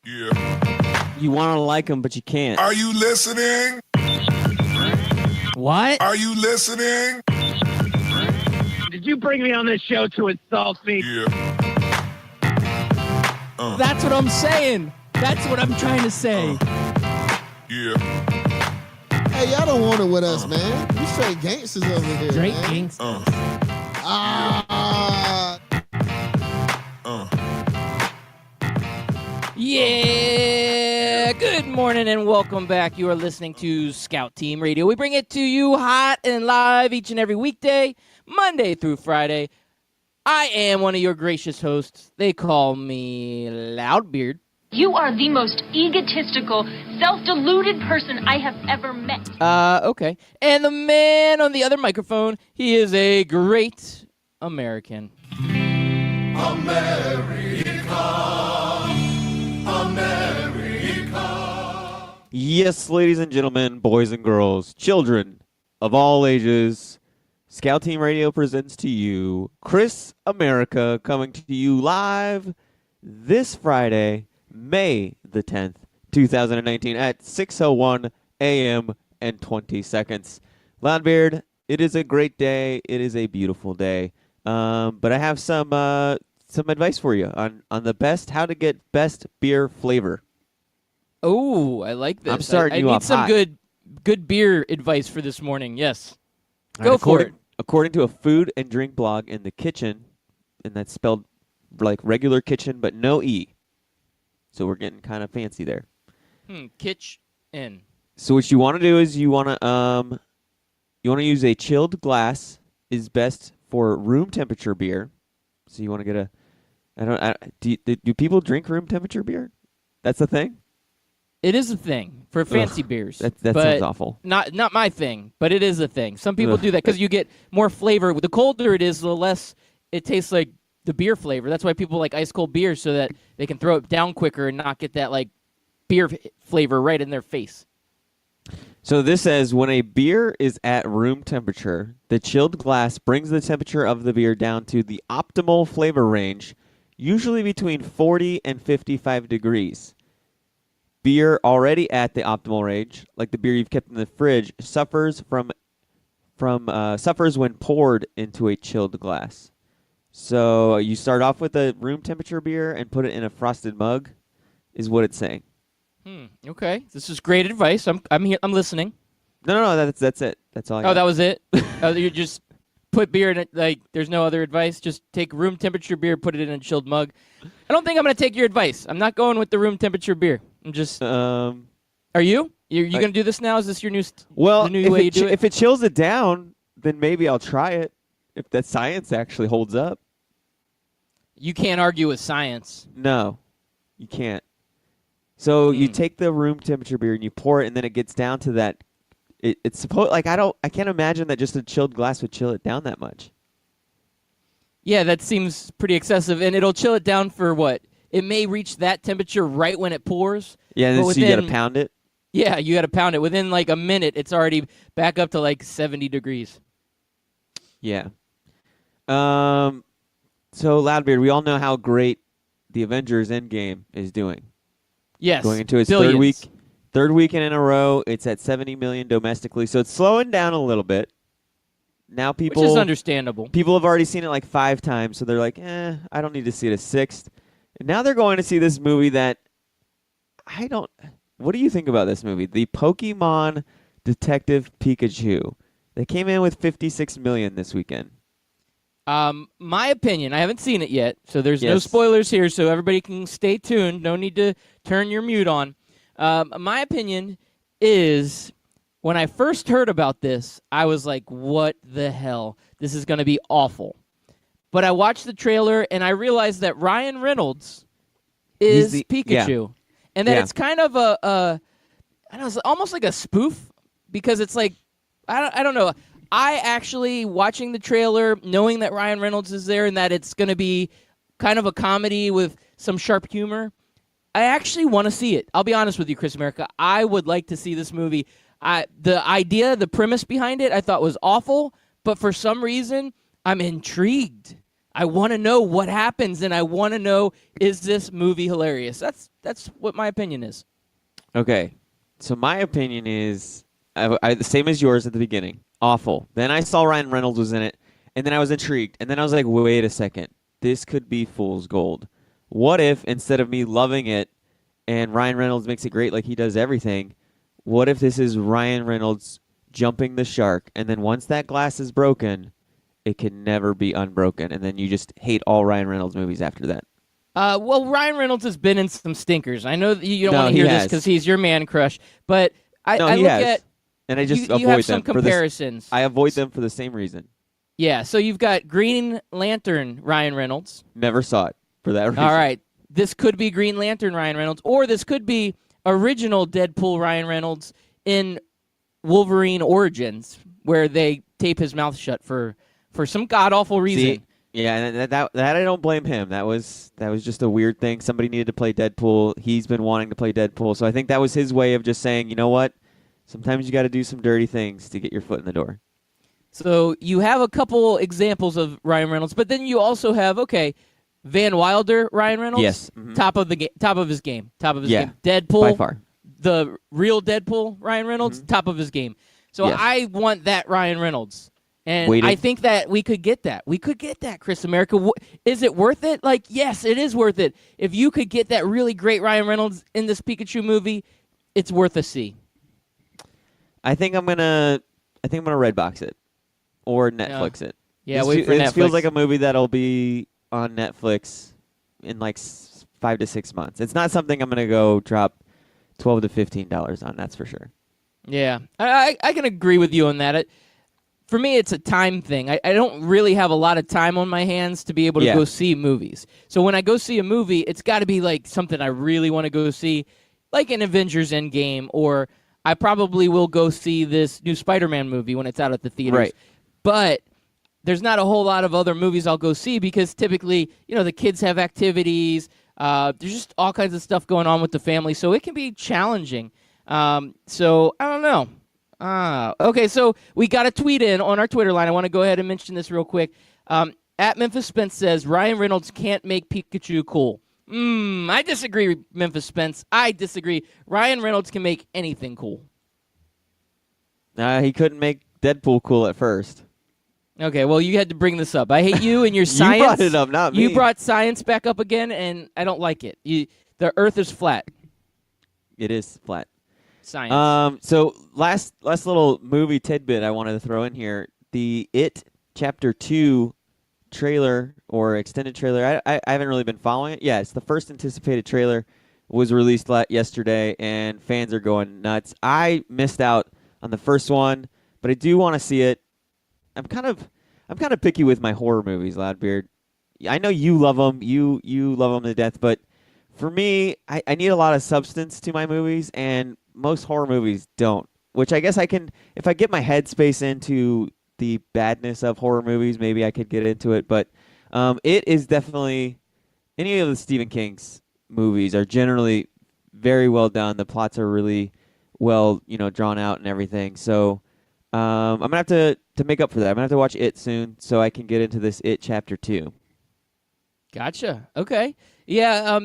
Yeah. You want to like them, but you can't. Are you listening? What? Are you listening? Did you bring me on this show to insult me? Yeah. That's what I'm saying. That's what I'm trying to say. Yeah. Hey, y'all don't want it with us, man. We straight gangsters over here. Straight man. gangsters. Yeah. Good morning and welcome back. You are listening to Scout Team Radio. We bring it to you hot and live each and every weekday, Monday through Friday. I am one of your gracious hosts. They call me Loudbeard. You are the most egotistical, self-deluded person I have ever met. Okay. And the man on the other microphone, he is a great American. Yes, ladies and gentlemen, boys and girls, children of all ages, Scout Team Radio presents to you Chris America, coming to you live this Friday, May the 10th, 2019 at 6:01 a.m. and 20 seconds. Loudbeard, it is a great day. It is a beautiful day. But I have some advice for you on the how to get best beer flavor. Oh, I like this. I'm starting I you need off some hot. good beer advice for this morning. Yes. All Go right, for it. According to a food and drink blog in the kitchen, and that's spelled like regular kitchen, but no E. So we're getting kind of fancy there. Kitchen. So what you want to do is you want to use a chilled glass is best for room temperature beer. So you want to get do people drink room temperature beer? That's the thing? It is a thing for fancy beers. That but sounds awful. Not my thing, but it is a thing. Some people Ugh. do that because you get more flavor. The colder it is, the less it tastes like the beer flavor. That's why people like ice cold beer so that they can throw it down quicker and not get that like beer flavor right in their face. So this says when a beer is at room temperature, the chilled glass brings the temperature of the beer down to the optimal flavor range, usually between 40 and 55 degrees. Beer already at the optimal range, like the beer you've kept in the fridge, suffers when poured into a chilled glass. So you start off with a room temperature beer and put it in a frosted mug, is what it's saying. Okay, this is great advice. I'm here. I'm listening. No, that's it. That's all I got. Oh, that was it. You just put beer in it. Like, there's no other advice. Just take room temperature beer, put it in a chilled mug. I don't think I'm gonna take your advice. I'm not going with the room temperature beer. I'm just. Are you? You gonna do this now? Is this your new? Well, the new way you do it? if it chills it down, then maybe I'll try it. If that science actually holds up. You can't argue with science. No, you can't. So you take the room temperature beer and you pour it, and then it gets down to that. It's supposed I can't imagine that just a chilled glass would chill it down that much. Yeah, that seems pretty excessive, and it'll chill it down for what? It may reach that temperature right when it pours. Yeah, and but then so you got to within- pound it. Yeah, you got to pound it. Within like a minute, it's already back up to like 70 degrees. Yeah. So Loudbeard, we all know how great the Avengers Endgame is doing. Yes, Going into its billions. third weekend in a row. It's at 70 million domestically, so it's slowing down a little bit. Now Which is understandable. People have already seen it like 5 times, so they're like, I don't need to see it a 6th. And now they're going to see this movie that what do you think about this movie? The Pokemon Detective Pikachu. They came in with 56 million this weekend. My opinion, I haven't seen it yet, so there's no Yes. spoilers here, so everybody can stay tuned. No need to turn your mute on. My opinion is, when I first heard about this, I was like, what the hell? This is going to be awful. But I watched the trailer, and I realized that Ryan Reynolds is Pikachu. And that it's kind of I don't know, it's almost like a spoof, because it's like, I don't know. I actually, watching the trailer, knowing that Ryan Reynolds is there and that it's going to be kind of a comedy with some sharp humor, I actually want to see it. I'll be honest with you, Chris America. I would like to see this movie. The idea, the premise behind it, I thought was awful, but for some reason, I'm intrigued. I want to know what happens, and I want to know, is this movie hilarious? That's what my opinion is. Okay, so my opinion is the same as yours at the beginning. Awful. Then I saw Ryan Reynolds was in it, and then I was intrigued, and then I was like, wait a second, this could be fool's gold. What if instead of me loving it, and Ryan Reynolds makes it great like he does everything, what if this is Ryan Reynolds jumping the shark, and then once that glass is broken, it can never be unbroken, and then you just hate all Ryan Reynolds movies after that? Well, Ryan Reynolds has been in some stinkers. I know that you don't No, want to he hear this has. because he's your man crush, but I He look has. at And I just you avoid have some them for this. comparisons. I avoid them for the same reason. Yeah, so you've got Green Lantern Ryan Reynolds. Never saw it for that reason. All right, this could be Green Lantern Ryan Reynolds, or this could be original Deadpool Ryan Reynolds in Wolverine Origins, where they tape his mouth shut for some god awful reason. See, yeah, and that I don't blame him. That was just a weird thing. Somebody needed to play Deadpool. He's been wanting to play Deadpool, so I think that was his way of just saying, you know what? Sometimes you got to do some dirty things to get your foot in the door. So you have a couple examples of Ryan Reynolds, but then you also have Van Wilder Ryan Reynolds. Yes. Mhm. Top of his game. Yeah, Deadpool by far. The real Deadpool Ryan Reynolds, top of his game. So Yes. I want that Ryan Reynolds. And Waiting. I think that we could get that. We could get that, Chris America. Is it worth it? Like, yes, it is worth it. If you could get that really great Ryan Reynolds in this Pikachu movie, it's worth a see. I think I'm gonna Redbox it or Netflix it. Yeah, This wait for Netflix. This feels Netflix. like a movie that'll be on Netflix in like 5 to 6 months. It's not something I'm gonna go drop $12 to $15 on. That's for sure. Yeah, I can agree with you on that. For me, it's a time thing. I don't really have a lot of time on my hands to be able to Yeah. go see movies. So when I go see a movie, it's got to be like something I really want to go see, like an Avengers Endgame, or I probably will go see this new Spider-Man movie when it's out at the theaters. Right. But there's not a whole lot of other movies I'll go see because typically, the kids have activities. There's just all kinds of stuff going on with the family, so it can be challenging. So I don't know. Okay, so we got a tweet in on our Twitter line. I want to go ahead and mention this real quick. At Memphis Spence says, Ryan Reynolds can't make Pikachu cool. I disagree, Memphis Spence. I disagree. Ryan Reynolds can make anything cool. He couldn't make Deadpool cool at first. Okay, well, you had to bring this up. I hate you and your science. You brought it up, not me. You brought science back up again, and I don't like it. The Earth is flat. It is flat. Science. So last little movie tidbit I wanted to throw in here: the It Chapter 2 trailer or extended trailer. I haven't really been following it. Yeah, it's the first anticipated trailer. Was released yesterday, and fans are going nuts. I missed out on the first one, but I do want to see it. I'm kind of picky with my horror movies, Loudbeard. I know you love them. You love them to death, but for me, I need a lot of substance to my movies, and most horror movies don't. Which I guess I can, if I get my headspace into the badness of horror movies, maybe I could get into it. But it is definitely, any of the Stephen King's movies are generally very well done. The plots are really well, drawn out and everything. So I'm gonna have to make up for that. I'm gonna have to watch It soon so I can get into this It Chapter 2. Gotcha. Okay. Yeah,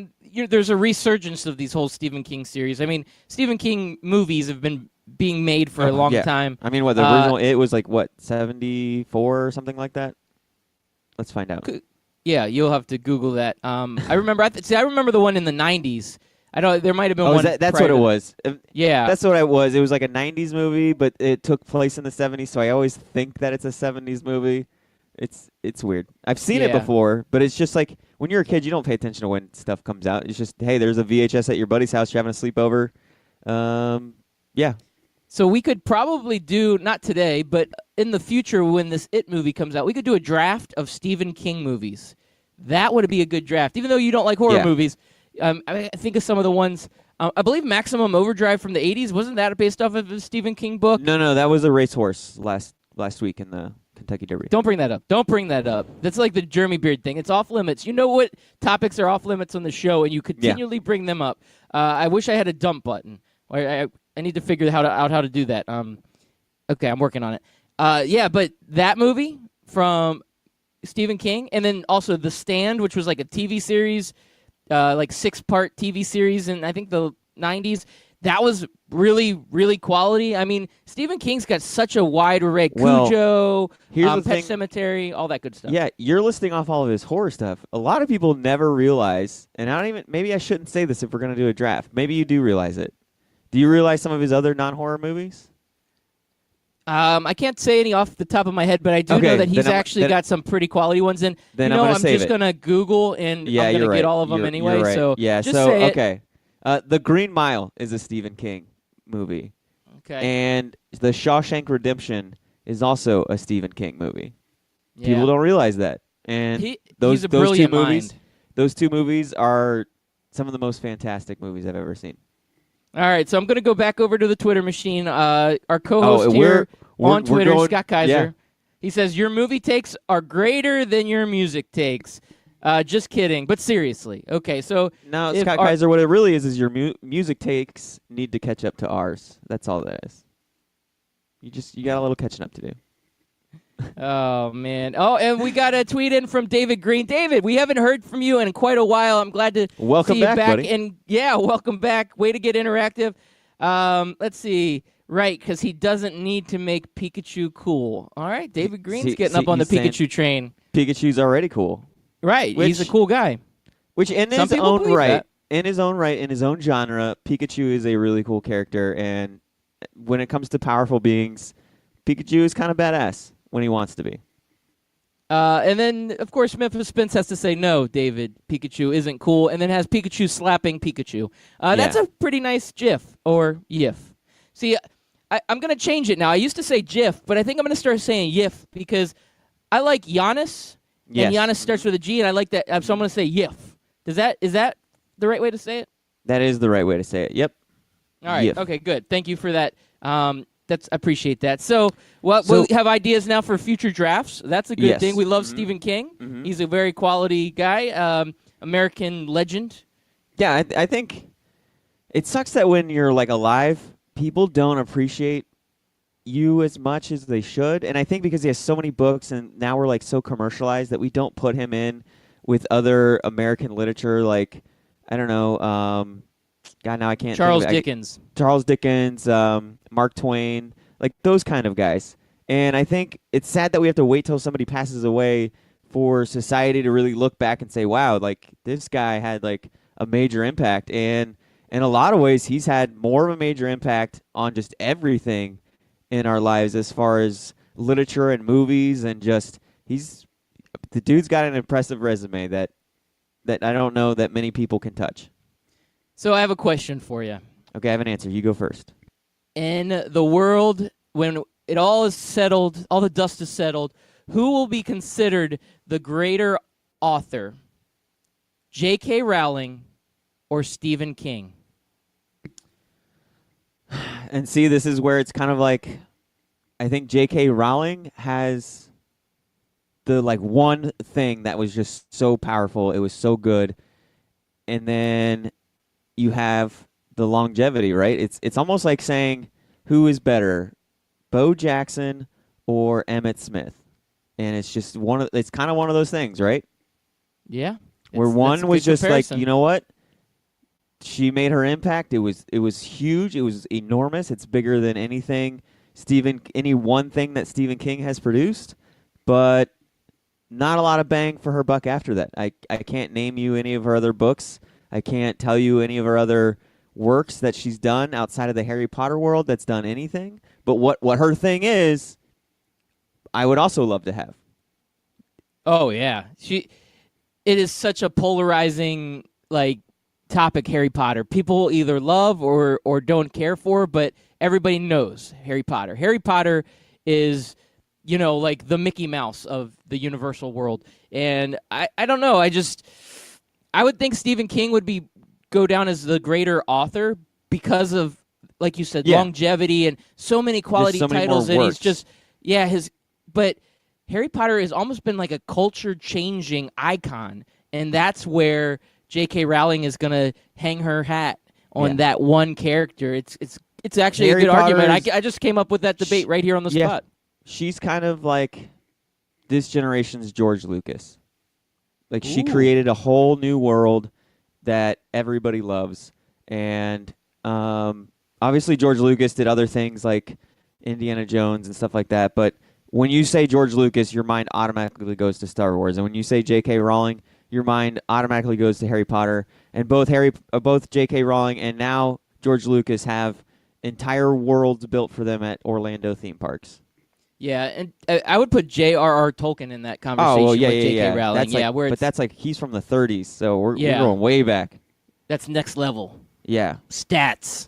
there's a resurgence of these whole Stephen King series. I mean, Stephen King movies have been being made for a long Yeah. time. I mean, what, the original It was like, what, 74 or something like that? Let's find out. Yeah, you'll have to Google that. I remember. I remember the one in the '90s. I know there might have been one. That's prior what it to- was. Yeah. That's what it was. It was like a 90s movie, but it took place in the 70s, so I always think that it's a 70s movie. It's weird. I've seen it Yeah. before, but it's just like when you're a kid, you don't pay attention to when stuff comes out. It's just, hey, there's a VHS at your buddy's house. You're having a sleepover. Yeah. So we could probably do, not today, but in the future when this It movie comes out, we could do a draft of Stephen King movies. That would be a good draft. Even though you don't like horror Yeah. movies, I think of some of the ones. I believe Maximum Overdrive from the '80s, wasn't that based off of a Stephen King book? No, that was a racehorse last week in the Kentucky Derby. Don't bring that up. Don't bring that up. That's like the Jeremy Beard thing. It's off limits. You know what topics are off limits on the show, and you continually bring them up. I wish I had a dump button. I need to figure out how to do that. Okay, I'm working on it. Yeah, but that movie from Stephen King, and then also The Stand, which was like a TV series, like 6-part TV series in I think the 90s. That was really, really quality. I mean, Stephen King's got such a wide array. Well, Cujo, here's the Pet thing. Cemetery, all that good stuff. Yeah, you're listing off all of his horror stuff. A lot of people never realize, and I don't even. Maybe I shouldn't say this if we're gonna do a draft. Maybe you do realize it. Do you realize some of his other non-horror movies? I can't say any off the top of my head, but I do Okay, know that he's then actually got some pretty quality ones. And Then you I'm know, gonna I'm save just it. gonna Google and Yeah, I'm you're gonna right. get all of them You're anyway. right. So yeah, just so say it. okay. The Green Mile is a Stephen King movie, Okay. and The Shawshank Redemption is also a Stephen King movie. Yeah. People don't realize that, and He's those a those brilliant two movies, mind. those two movies are some of the most fantastic movies I've ever seen. All right, so I'm going to go back over to the Twitter machine. Our co-host we're- here on we're Twitter, going- Scott Kaiser, yeah. he says, your movie takes are greater than your music takes. Just kidding, but seriously. Okay, so No, if Scott our- Kaiser, what it really is your music takes need to catch up to ours. That's all that is. You got a little catching up to do. Oh, man. Oh, and we got a tweet in from David Green. David, we haven't heard from you in quite a while. I'm glad to Welcome see you back, back. buddy. And yeah, welcome back. Way to get interactive. Let's see. Right, because he doesn't need to make Pikachu cool. All right, David Green's getting up on the he's saying Pikachu train. Pikachu's already cool. Right, he's a Which- cool guy. Which in Some his people own believe right, that. in his own genre, Pikachu is a really cool character. And when it comes to powerful beings, Pikachu is kind of badass when he wants to be. And then, of course, Memphis Spence has to say, no, David, Pikachu isn't cool, and then has Pikachu slapping Pikachu. That's Yeah. a pretty nice GIF, or YIF. See, I'm going to change it now. I used to say GIF, but I think I'm going to start saying YIF, because I like Giannis, Yes. and Giannis starts with a G, and I like that, so I'm going to say YIF. Is that the right way to say it? That is the right way to say it. Yep. All right, YIF. okay, good. Thank you for that. I appreciate that. So, we'll have ideas now for future drafts. That's a good Yes. thing. We love Stephen King. He's a very quality guy, American legend. Yeah, I think it sucks that when you're like alive, people don't appreciate you as much as they should. And I think because he has so many books and now we're like so commercialized that we don't put him in with other American literature like, I don't know, God, now I can't Charles think of it. Dickens. Charles Dickens, Mark Twain, like those kind of guys. And I think it's sad that we have to wait till somebody passes away for society to really look back and say, wow, like this guy had like a major impact. And in a lot of ways, he's had more of a major impact on just everything in our lives as far as literature and movies and just the dude's got an impressive resume that I don't know that many people can touch. So I have a question for you. Okay, I have an answer. You go first. In the world, when it all is settled, all the dust is settled, who will be considered the greater author? J.K. Rowling or Stephen King? And see, this is where it's kind of like, I think J.K. Rowling has the like one thing that was just so powerful. It was so good. And then you have the longevity, right? It's almost like saying who is better, Bo Jackson or Emmett Smith. And it's just it's kind of one of those things, right? Yeah. Where that's one a was good just comparison. like, you know what? She made her impact. It was huge. It was enormous. It's bigger than any one thing that Stephen King has produced, but not a lot of bang for her buck after that. I can't name you any of her other books. I can't tell you any of her other works that she's done outside of the Harry Potter world that's done anything. But what her thing is, I would also love to have. Oh yeah, it is such a polarizing like topic. Harry Potter. People either love or don't care for, but everybody knows Harry Potter. Harry Potter is, like the Mickey Mouse of the Universal world. And I don't know. I would think Stephen King would go down as the greater author because of, like you said, Yeah. longevity and so many quality so many titles. more And works. he's just but Harry Potter has almost been like a culture-changing icon, and that's where J.K. Rowling is going to hang her hat on Yeah. that one character. It's actually Harry a good argument. Potter's- I just came up with that debate right here on the Yeah. spot. She's kind of like this generation's George Lucas. Like, she Ooh. created a whole new world that everybody loves. And obviously George Lucas did other things like Indiana Jones and stuff like that. But when you say George Lucas, your mind automatically goes to Star Wars. And when you say J.K. Rowling, your mind automatically goes to Harry Potter. And both J.K. Rowling and now George Lucas have entire worlds built for them at Orlando theme parks. Yeah, and I would put J.R.R. Tolkien in that conversation with J.K. Rowling. That's like, where but that's like he's from the 30s, so we're Yeah. going way back. that's next level. Yeah. Stats.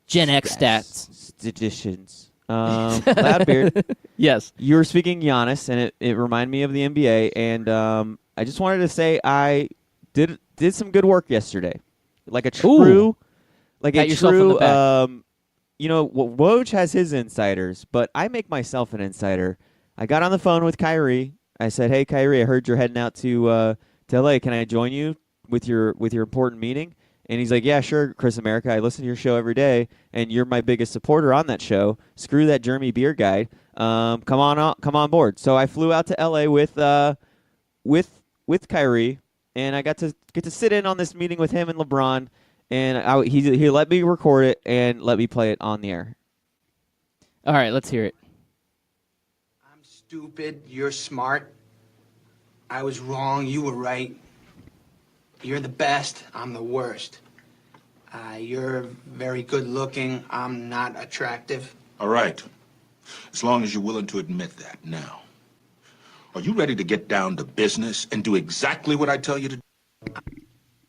Gen X stats. Editions. Loudbeard, Yes. you were speaking Giannis, and it reminded me of the NBA, and I just wanted to say I did some good work yesterday. Like a true, Pat yourself on the back. you know, Woj has his insiders, but I make myself an insider. I got on the phone with Kyrie. I said, "Hey, Kyrie, I heard you're heading out to LA. Can I join you with your important meeting?" And he's like, "Yeah, sure, Chris America. I listen to your show every day, and you're my biggest supporter on that show. Screw that Jeremy Beer guy. Come on board." So I flew out to LA with Kyrie, and I got to sit in on this meeting with him and LeBron. And he let me record it and let me play it on the air. All right, let's hear it. I'm stupid. You're smart. I was wrong. You were right. You're the best. I'm the worst. You're very good looking. I'm not attractive. All right. As long as you're willing to admit that now. Are you ready to get down to business and do exactly what I tell you to do?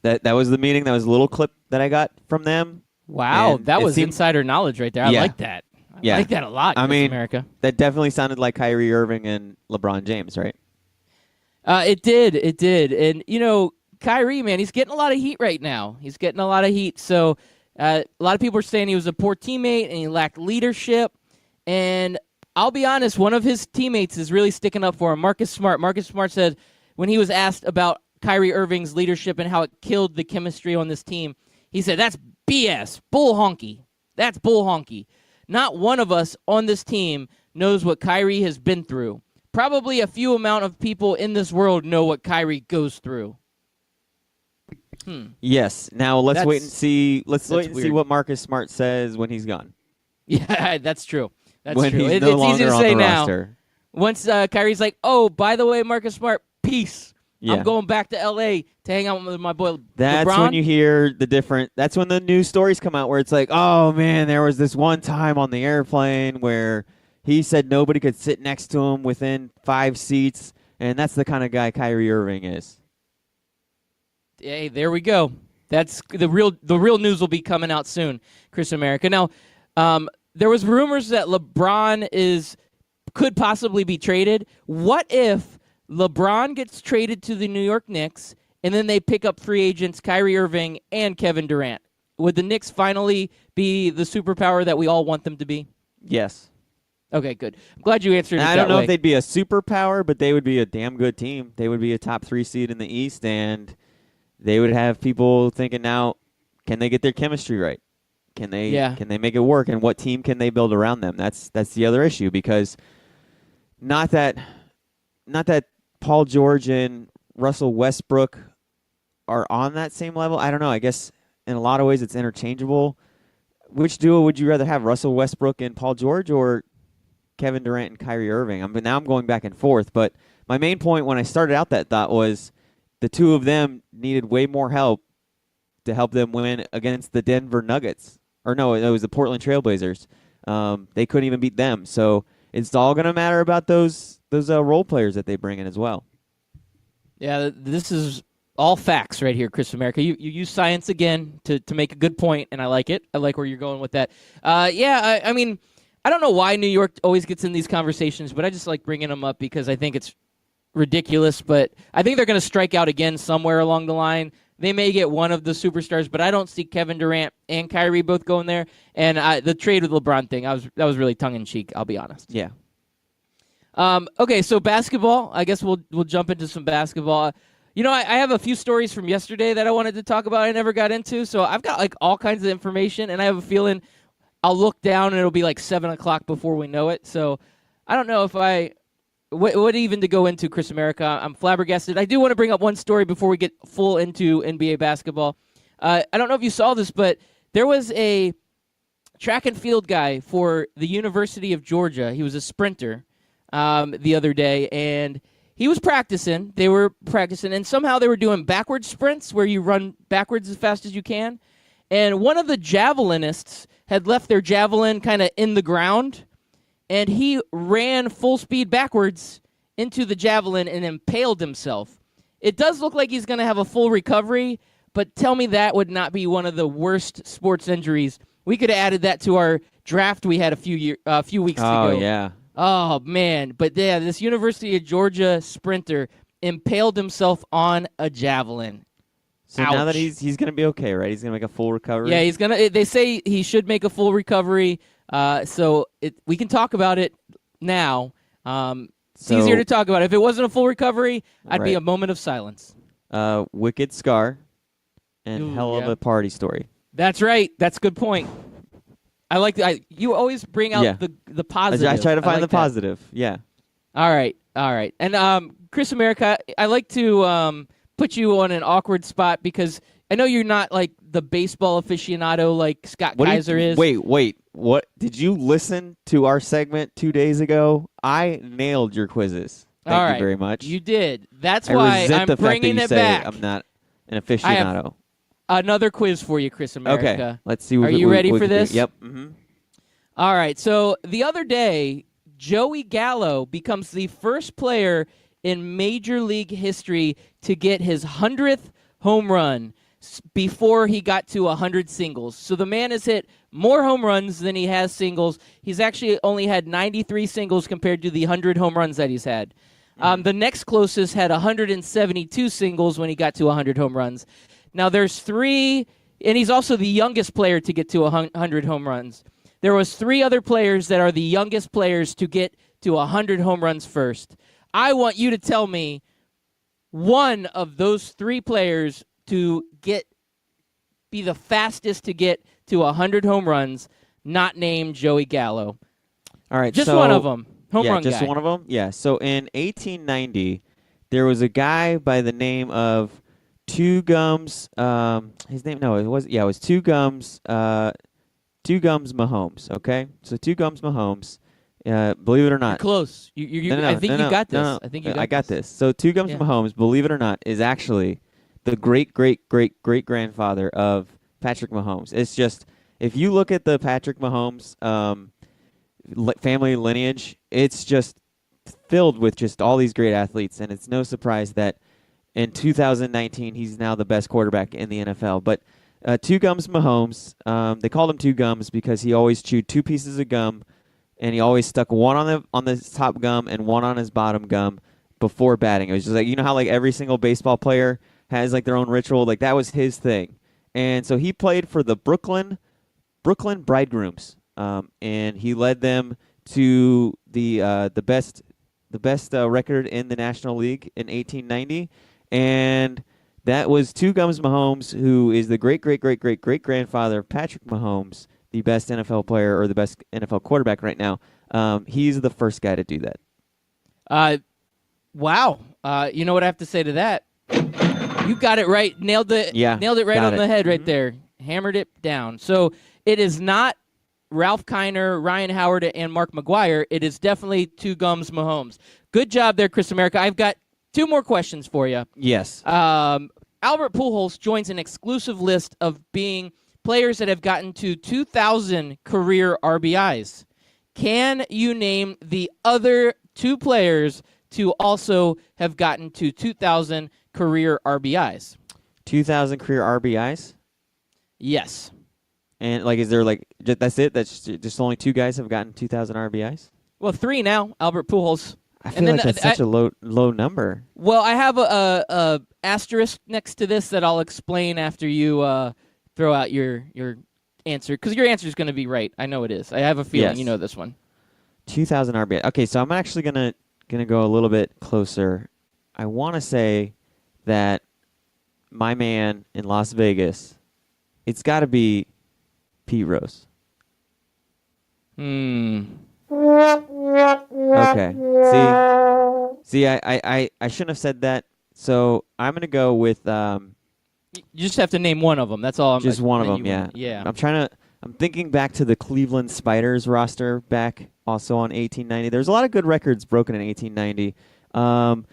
That was the meeting. That was a little clip that I got from them. Wow, And that it was seemed- insider knowledge right there. I Yeah. like that. I Yeah. like that a lot, I Chris mean, America. that definitely sounded like Kyrie Irving and LeBron James, right? It did. And, you know, Kyrie, man, he's getting a lot of heat right now. He's getting a lot of heat. So a lot of people are saying he was a poor teammate and he lacked leadership. And I'll be honest, one of his teammates is really sticking up for him, Marcus Smart. Marcus Smart said when he was asked about Kyrie Irving's leadership and how it killed the chemistry on this team, he said, "That's BS, bull honky. That's bull honky. Not one of us on this team knows what Kyrie has been through. Probably a few amount of people in this world know what Kyrie goes through." Yes. Now let's wait and That's- see. Let's wait that's and see weird. what Marcus Smart says when he's gone. Yeah, that's true. That's when true. he's It's no easy longer to on say the now. roster. Once Kyrie's like, "Oh, by the way, Marcus Smart, peace. Yeah. I'm going back to LA to hang out with my boy That's LeBron." when you hear the different. That's when the news stories come out where it's like, "Oh man, there was this one time on the airplane where he said nobody could sit next to him within 5 seats," and that's the kind of guy Kyrie Irving is. Hey, there we go. That's the real news will be coming out soon, Chris America. Now, there was rumors that LeBron could possibly be traded. What if LeBron gets traded to the New York Knicks and then they pick up free agents Kyrie Irving and Kevin Durant? Would the Knicks finally be the superpower that we all want them to be? Yes. Okay, good. I'm glad you answered it And I that don't know way. if they'd be a superpower, but they would be a damn good team. They would be a top 3 seed in the East, and they would have people thinking now, can they get their chemistry right? Can they can they make it work? And what team can they build around them? That's the other issue, because not that Paul George and Russell Westbrook are on that same level. I don't know. I guess in a lot of ways it's interchangeable. Which duo would you rather have, Russell Westbrook and Paul George, or Kevin Durant and Kyrie Irving? Now I'm going back and forth, but my main point when I started out that thought was the two of them needed way more help to help them win against the Denver Nuggets. Or no, it was the Portland Trailblazers. They couldn't even beat them. So it's all going to matter about those role players that they bring in as well. Yeah, this is all facts right here, Chris America. You use science again to make a good point, and I like it. I like where you're going with that. I mean, I don't know why New York always gets in these conversations, but I just like bringing them up because I think it's ridiculous. But I think they're going to strike out again somewhere along the line. They may get one of the superstars, but I don't see Kevin Durant and Kyrie both going there. And the trade with LeBron thing, that was really tongue-in-cheek, I'll be honest. Yeah. Okay, so basketball. I guess we'll jump into some basketball. You know, I have a few stories from yesterday that I wanted to talk about I never got into. So I've got like all kinds of information, and I have a feeling I'll look down and it'll be like 7 o'clock before we know it. So I don't know if I what even to go into, Chris America? I'm flabbergasted. I do want to bring up one story before we get full into NBA basketball. I don't know if you saw this, but there was a track and field guy for the University of Georgia. He was a sprinter the other day, and he was practicing. They were practicing, and somehow they were doing backwards sprints where you run backwards as fast as you can. And one of the javelinists had left their javelin kind of in the ground, and he ran full speed backwards into the javelin and impaled himself. It does look like he's going to have a full recovery, but tell me that would not be one of the worst sports injuries. We could have added that to our draft we had a few weeks ago. Oh, yeah. Oh, man. But yeah, this University of Georgia sprinter impaled himself on a javelin. So now Ouch. that he's going to be okay, right? He's going to make a full recovery? Yeah, he's gonna. They say he should make a full recovery. We can talk about it now. It's easier to talk about. If it wasn't a full recovery, I'd be Right. a moment of silence. Wicked scar and Ooh, hell of yeah. a party story. That's right. That's a good point. I like that. You always bring out Yeah. the positive. I try to find like the that. positive. Yeah. All right. And Chris America, I like to put you on an awkward spot because I know you're not like the baseball aficionado like Scott Kaiser is. Wait. What? Did you listen to our segment 2 days ago? I nailed your quizzes. Thank All you right. very much. You did. That's I why resent I'm the fact that bringing you it say back. I'm not an I have aficionado. another quiz for you, Chris America. Okay. Let's see. Are you ready for can do. this? Yep. Mm-hmm. All right. So the other day, Joey Gallo becomes the first player in Major League history to get his 100th home run before he got to 100 singles. So the man has hit more home runs than he has singles. He's actually only had 93 singles compared to the 100 home runs that he's had. The next closest had 172 singles when he got to 100 home runs. Now there's three, and he's also the youngest player to get to 100 home runs. There was three other players that are the youngest players to get to 100 home runs first. I want you to tell me one of those three players to be the fastest to get to 100 home runs, not named Joey Gallo. All right. Just so, one of them. Home run just guy. one of them. Yeah. So in 1890, there was a guy by the name of Two Gums. His name? No, it was Two Gums. Two Gums Mahomes. Okay. So Two Gums Mahomes. Believe it or You're not. close. I think you got this. No, I think you I got this. So Two Gums Yeah. Mahomes, believe it or not, is actually the great grandfather of Patrick Mahomes. It's just, if you look at the Patrick Mahomes family lineage, it's just filled with just all these great athletes, and it's no surprise that in 2019 he's now the best quarterback in the NFL. But Two Gums Mahomes, they called him Two Gums because he always chewed two pieces of gum, and he always stuck one on the top gum and one on his bottom gum before batting. It was just like, you know how like every single baseball player has like their own ritual, like that was his thing. And so he played for the Brooklyn Bridegrooms, and he led them to the best record in the National League in 1890, and that was Two Gums Mahomes, who is the great grandfather of Patrick Mahomes, the best NFL player or the best NFL quarterback right now. He's the first guy to do that. Wow. You know what I have to say to that? You got it right. Nailed it. Yeah, Nailed it right got on it. the head right Mhm. there. Hammered it down. So it is not Ralph Kiner, Ryan Howard, and Mark McGuire. It is definitely Two Gums Mahomes. Good job there, Chris America. I've got two more questions for you. Yes. Albert Pujols joins an exclusive list of being players that have gotten to 2,000 career RBIs. Can you name the other two players to also have gotten to 2,000 career RBIs? 2,000 career RBIs. Yes. And like, is there like that's it? That's just only two guys have gotten 2,000 RBIs. Well, three now. Albert Pujols. I feel like that's such a low number. Well, I have a asterisk next to this that I'll explain after you throw out your answer, because your answer is going to be right. I know it is. I have a feeling Yes. you know this one. 2,000 RBI. Okay, so I'm actually gonna go a little bit closer. I want to say that my man in Las Vegas, it's got to be Pete Rose. Okay. See, See, I shouldn't have said that. So I'm gonna go with You just have to name one of them. That's all. just one of them. You Yeah. want. Yeah. I'm thinking back to the Cleveland Spiders roster back also on 1890. There's a lot of good records broken in 1890. And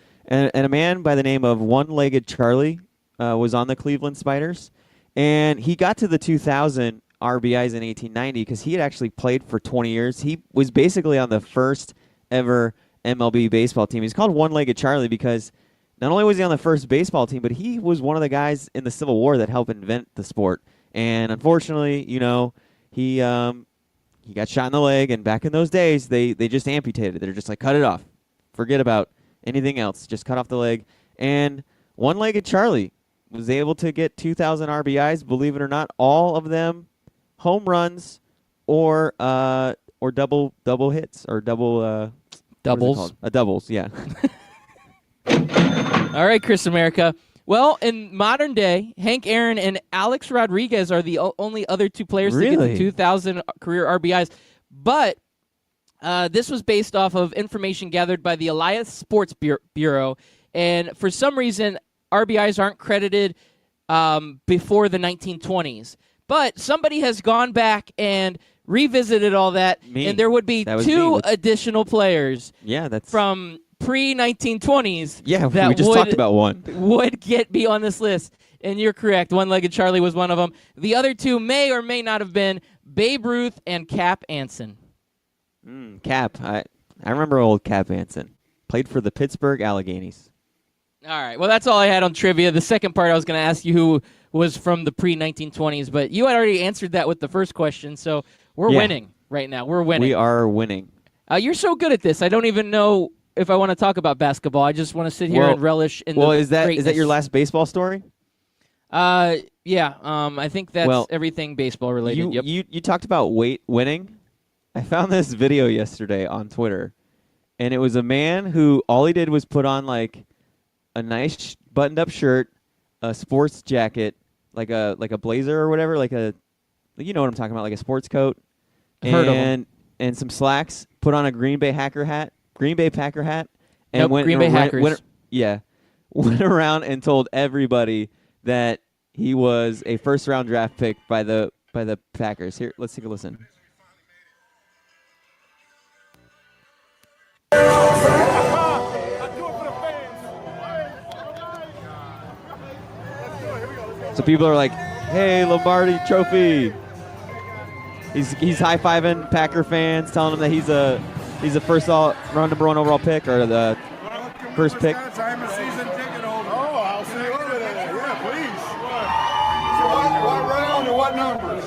a man by the name of One-Legged Charlie was on the Cleveland Spiders, and he got to the 2,000 RBIs in 1890 because he had actually played for 20 years. He was basically on the first ever MLB baseball team. He's called One-Legged Charlie because not only was he on the first baseball team, but he was one of the guys in the Civil War that helped invent the sport. And unfortunately, he got shot in the leg, and back in those days, they just amputated. They're just like, cut it off. Forget about anything else. Just cut off the leg. And One-Legged Charlie was able to get 2,000 RBIs, believe it or not, all of them home runs or double hits or doubles. Doubles, yeah. All right, Chris America. Well, in modern day, Hank Aaron and Alex Rodriguez are the only other two players to get Really? to 2,000 career RBIs. But this was based off of information gathered by the Elias Sports Bureau. And for some reason, RBIs aren't credited before the 1920s. But somebody has gone back and revisited all that, Me. and there would be That was two me. additional players Yeah, that's from pre-1920s yeah. that We just would, talked about one. would be on this list. And you're correct. One-Legged Charlie was one of them. The other two may or may not have been Babe Ruth and Cap Anson. Cap. I remember old Cap Anson. Played for the Pittsburgh Alleghenies. All right. Well, that's all I had on trivia. The second part I was going to ask you who was from the pre-1920s, but you had already answered that with the first question, so we're Yeah. winning right now. We're winning. We are winning. You're so good at this. I don't even know if I want to talk about basketball. I just want to sit here Well- and relish in Well, the is that greatness. your last baseball story? Yeah. I think that's Well, everything baseball related. Yep. You talked about winning. I found this video yesterday on Twitter, and it was a man who all he did was put on like a nice buttoned-up shirt, a sports jacket, like a blazer or whatever, you know what I'm talking about, like a sports coat, Heard of 'em. and some slacks. Put on a Green Bay Packer hat, and Nope, went Green Bay Hackers. went around and told everybody that he was a first-round draft pick by the Packers. Here, let's take a listen. So people are like, "Hey, Lombardi Trophy." He's high-fiving Packer fans, telling them that he's a number one overall pick or the first pick. Time of season ticket holder. Oh, I'll say over there. Yeah, please. What round and what numbers?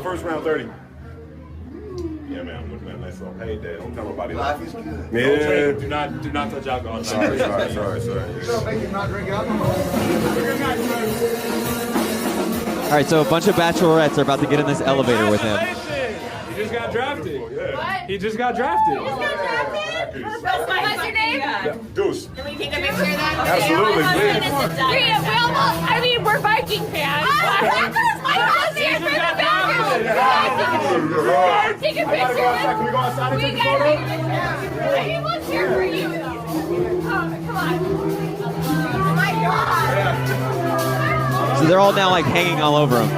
First round 30. Yeah, man, I'm looking at a nice little payday. Don't tell nobody that. Yeah. Do not touch alcohol. Sorry. Make him not drink alcohol. All right, so a bunch of bachelorettes are about to get in this elevator with him. He just got drafted. Yeah. He just got drafted. What's your name? Deuce. Can we take a picture of that? Absolutely, please. We almost, I mean, we're Viking fans. My house here for the Packers. Take a picture of Can we go outside and We take a gotta photo? take a picture. People cheer for you. Oh, come on. Oh my God. So they're all now like hanging all over him.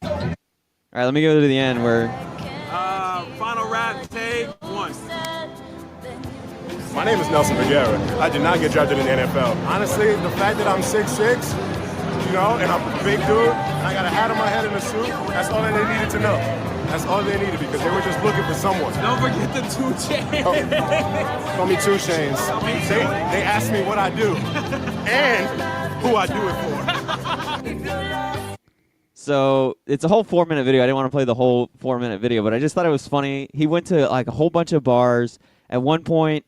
All right, let me go to the end where Final rap, take one. My name is Nelson Vergara. I did not get drafted in the NFL. Honestly, the fact that I'm 6'6", and I'm a big dude, and I got a hat on my head and a suit, that's all that they needed to know. That's all they needed because they were just looking for someone. Don't forget the 2 chains. Call me 2 Chainz. They asked me what I do and who I do it for. So it's a whole 4-minute video. I didn't want to play the whole 4-minute video, but I just thought it was funny. He went to like a whole bunch of bars. At one point,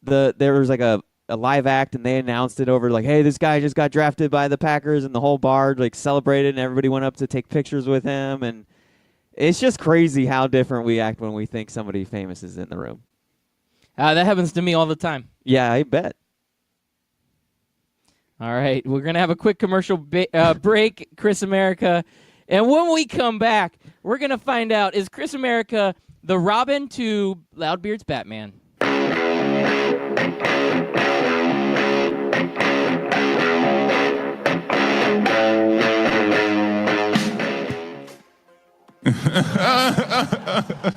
there was like a live act, and they announced it over like, "Hey, this guy just got drafted by the Packers," and the whole bar like celebrated, and everybody went up to take pictures with him. And it's just crazy how different we act when we think somebody famous is in the room. That happens to me all the time. Yeah, I bet. All right, we're going to have a quick commercial break, Chris America. And when we come back, we're going to find out, is Chris America the Robin to Loudbeard's Batman?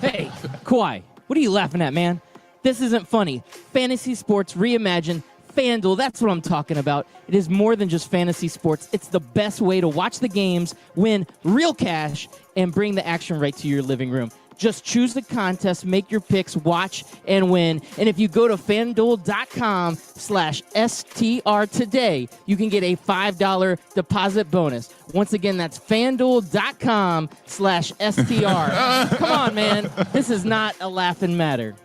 Hey, Kawhi, what are you laughing at, man? This isn't funny. Fantasy sports reimagined. FanDuel, that's what I'm talking about. It is more than just fantasy sports. It's the best way to watch the games, win real cash, and bring the action right to your living room. Just choose the contest, make your picks, watch, and win. And if you go to FanDuel.com/STR today, you can get a $5 deposit bonus. Once again, that's FanDuel.com/STR. Come on, man. This is not a laughing matter.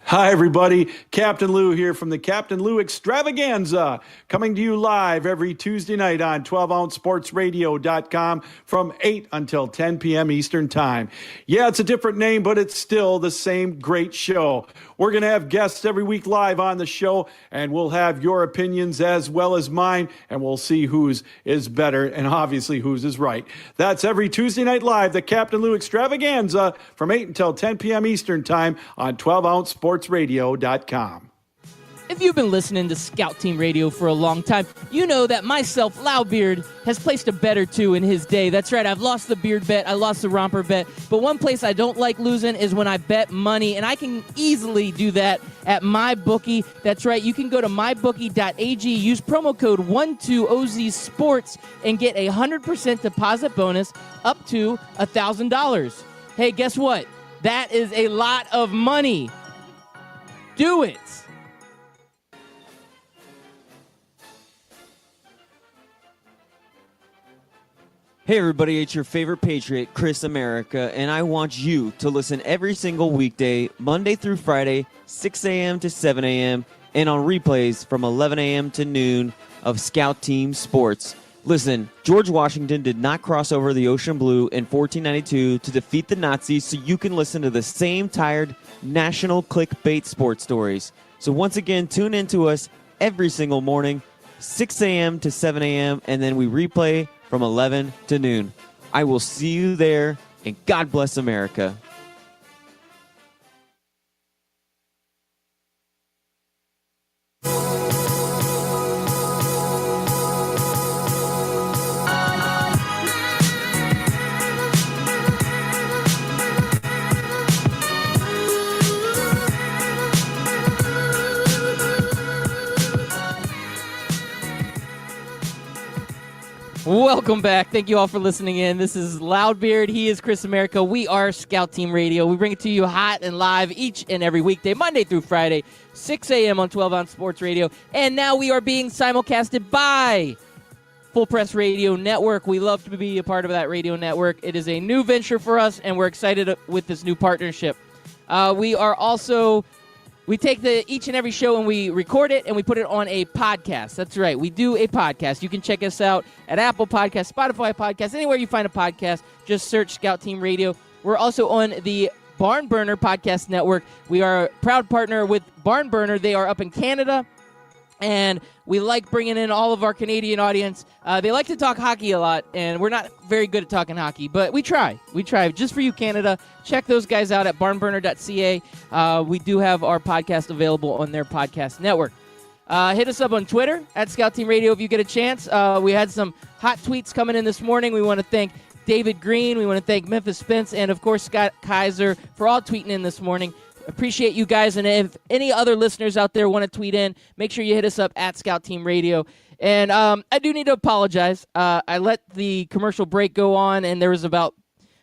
Hi, everybody. Captain Lou here from the Captain Lou Extravaganza, coming to you live every Tuesday night on 12OunceSportsRadio.com from 8 until 10 p.m. Eastern Time. Yeah, it's a different name, but it's still the same great show. We're going to have guests every week live on the show, and we'll have your opinions as well as mine, and we'll see whose is better and obviously whose is right. That's every Tuesday night live, the Captain Lou Extravaganza from 8 until 10 p.m. Eastern Time on 12OunceSportsRadio.com. If you've been listening to Scout Team Radio for a long time, you know that myself, Loudbeard, has placed a bet or two in his day. That's right, I've lost the beard bet, I lost the romper bet, but one place I don't like losing is when I bet money, and I can easily do that at MyBookie. That's right, you can go to mybookie.ag, use promo code 12OZSports, and get a 100% deposit bonus up to $1,000. Hey, guess what? That is a lot of money. Do it. Hey everybody, it's your favorite Patriot, Chris America, and I want you to listen every single weekday, Monday through Friday, 6 a.m. to 7 a.m., and on replays from 11 a.m. to noon of Scout Team Sports. Listen, George Washington did not cross over the ocean blue in 1492 to defeat the Nazis, so you can listen to the same tired national clickbait sports stories. So once again, tune in to us every single morning, 6 a.m. to 7 a.m., and then we replay from 11 to noon. I will see you there, and God bless America. Welcome back. Thank you all for listening in. This is Loudbeard. He is Chris America. We are Scout Team Radio. We bring it to you hot and live each and every weekday, Monday through Friday, 6 a.m. on 12 Ounce Sports Radio. And now we are being simulcasted by Full Press Radio Network. We love to be a part of that radio network. It is a new venture for us, and we're excited with this new partnership. We take each and every show and we record it and we put it on a podcast. That's right. We do a podcast. You can check us out at Apple Podcasts, Spotify Podcasts, anywhere you find a podcast. Just search Scout Team Radio. We're also on the Barn Burner Podcast Network. We are a proud partner with Barn Burner. They are up in Canada, and we like bringing in all of our Canadian audience. They like to talk hockey a lot, and we're not very good at talking hockey, but we try. We try. Just for you, Canada, check those guys out at barnburner.ca. We do have our podcast available on their podcast network. Hit us up on Twitter at Scout Team Radio if you get a chance. We had some hot tweets coming in this morning. We want to thank David Green. We want to thank Memphis Spence and, of course, Scott Kaiser for all tweeting in this morning. Appreciate you guys, and if any other listeners out there want to tweet in, make sure you hit us up at Scout Team Radio. And I do need to apologize. I let the commercial break go on, and there was about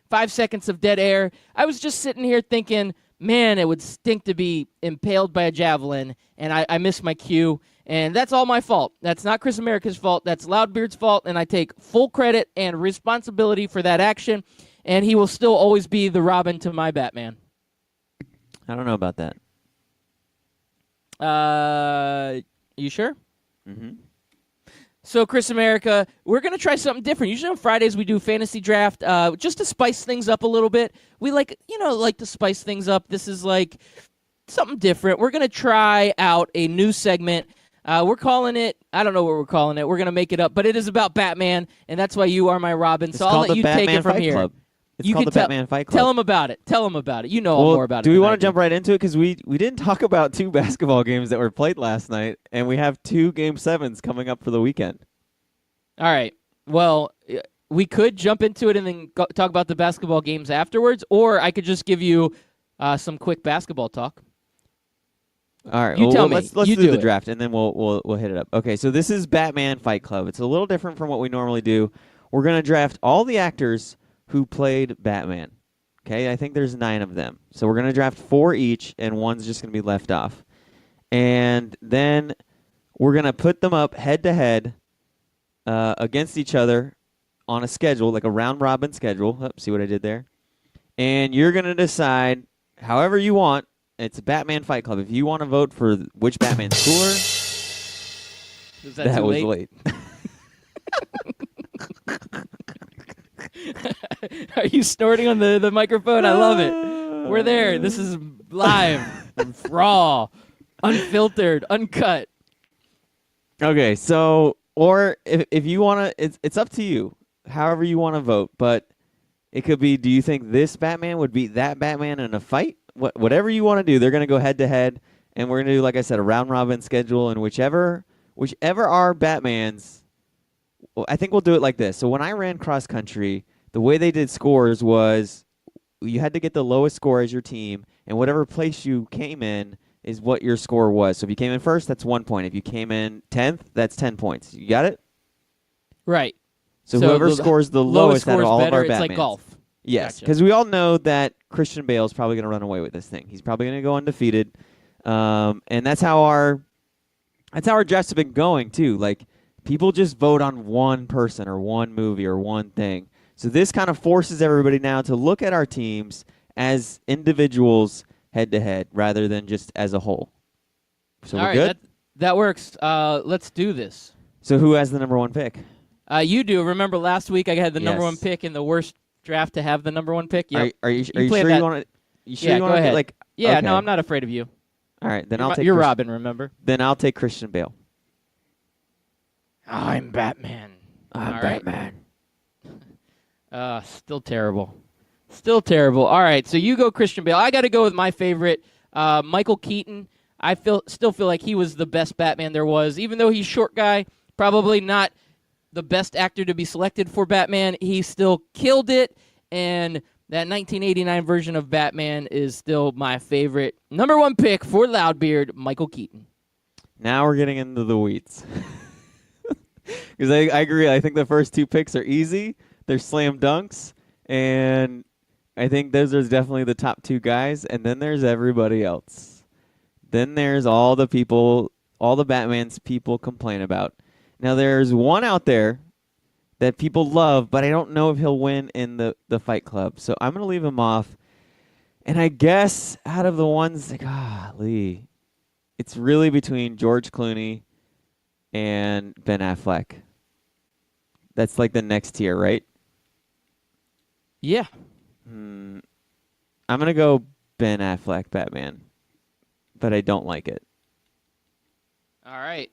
5 seconds of dead air. I was just sitting here thinking, man, it would stink to be impaled by a javelin, and I missed my cue, and that's all my fault. That's not Chris America's fault. That's Loudbeard's fault, and I take full credit and responsibility for that action, and he will still always be the Robin to my Batman. I don't know about that. You sure? Mm-hmm. So, Chris America, we're going to try something different. Usually on Fridays we do fantasy draft just to spice things up a little bit. We like to spice things up. This is like something different. We're going to try out a new segment. We're calling it I don't know what we're calling it. We're gonna make it up, but it is about Batman, and that's why you are my Robin. It's So I'll called let the you Batman take it from Fight here. Club. It's You called can the Batman Fight Club. Tell him about it. Tell him about it. You know Well, more about it. do we than want I to jump right into it? Because we didn't talk about 2 basketball games that were played last night, and we have 2 Game 7s coming up for the weekend. All right. Well, we could jump into it and then talk about the basketball games afterwards, or I could just give you some quick basketball talk. All right, You tell me. Let's You do do the it. draft, and then we'll hit it up. Okay, so this is Batman Fight Club. It's a little different from what we normally do. We're gonna draft all the actors who played Batman. Okay, I think there's 9 of them. So we're gonna draft 4 each, and one's just gonna be left off. And then we're gonna put them up head to head against each other on a schedule, like a round robin schedule. Oh, see what I did there? And you're gonna decide however you want. It's a Batman Fight Club. If you want to vote for which Batman score, Is that too was late? late. Are you snorting on the microphone? I love it. We're there. This is live, raw, unfiltered, uncut. Okay, so or if you want to, it's up to you. However you want to vote, but it could be. Do you think this Batman would beat that Batman in a fight? Whatever you want to do, they're gonna go head to head, and we're gonna do, like I said, a round robin schedule, and whichever are Batman's. Well, I think we'll do it like this. So when I ran cross country, the way they did scores was you had to get the lowest score as your team, and whatever place you came in is what your score was. So if you came in first, that's 1 point. If you came in 10th, that's 10 points. You got it? Right. So whoever scores the lowest out of all of our Batmans. It's like golf. Yes, Gotcha. because we all know that Christian Bale is probably going to run away with this thing. He's probably going to go undefeated, and that's how our drafts have been going too. Like people just vote on one person or one movie or one thing. So this kind of forces everybody now to look at our teams as individuals head to head rather than just as a whole. So All we're right, good? that works. Let's do this. So who has the number 1 pick? You do. Remember last week I had the number Yes. 1 pick in the worst draft to have the number 1 pick? Yep. Are you You played sure that- you want to? You sure Yeah, you go want to ahead. like? Yeah, okay. no, I'm not afraid of you. All right, then You're I'll take. You're Chris- Robin, remember? Then I'll take Christian Bale. I'm Batman. I'm All right. Batman. Still terrible. Still terrible. All right, so you go Christian Bale. I got to go with my favorite, Michael Keaton. I still feel like he was the best Batman there was. Even though he's a short guy, probably not the best actor to be selected for Batman, he still killed it. And that 1989 version of Batman is still my favorite. Number 1 pick for Loudbeard, Michael Keaton. Now we're getting into the weeds. Because I agree. I think the first 2 picks are easy. They're slam dunks. And I think those are definitely the top 2 guys. And then there's everybody else. Then there's all the people, all the Batmans people complain about. Now there's one out there that people love, but I don't know if he'll win in the Fight Club. So I'm going to leave him off. And I guess out of the ones, golly, it's really between George Clooney and Ben Affleck. That's like the next tier, right? Yeah. I'm going to go Ben Affleck Batman, but I don't like it. All right.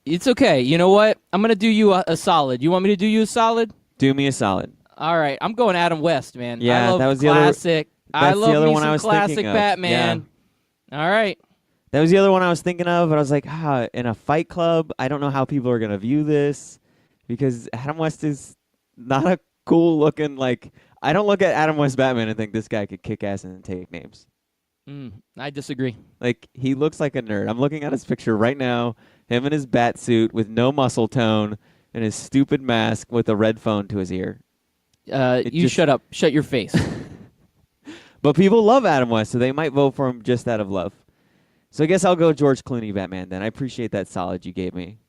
It's okay. You know what? I'm going to do you a solid. You want me to do you a solid? Do me a solid. All right. I'm going Adam West, man. Yeah, I love that was the classic. other. I That's love the other me one some I was classic thinking of. Batman. All right. That was the other one I was thinking of, but I was like, in a Fight Club, I don't know how people are going to view this because Adam West is not a cool looking, like, I don't look at Adam West Batman and think this guy could kick ass and take names. I disagree. Like, he looks like a nerd. I'm looking at his picture right now, him in his bat suit with no muscle tone and his stupid mask with a red phone to his ear. Shut up. Shut your face. But people love Adam West, so they might vote for him just out of love. So I guess I'll go George Clooney Batman then. I appreciate that solid you gave me.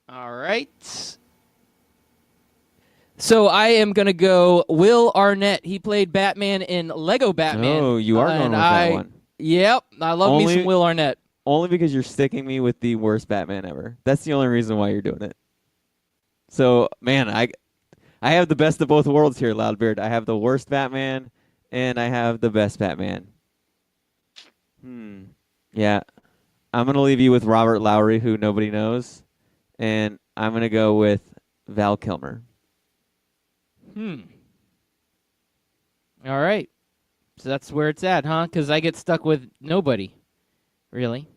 All right. So I am going to go Will Arnett. He played Batman in Lego Batman. Oh, you are going with that one. Yep. I love me some Will Arnett. Only because you're sticking me with the worst Batman ever. That's the only reason why you're doing it. So, man, I have the best of both worlds here, Loudbeard. I have the worst Batman, and I have the best Batman. Yeah. I'm gonna leave you with Robert Lowry, who nobody knows, and I'm gonna go with Val Kilmer. All right. So that's where it's at, huh? Because I get stuck with nobody, really.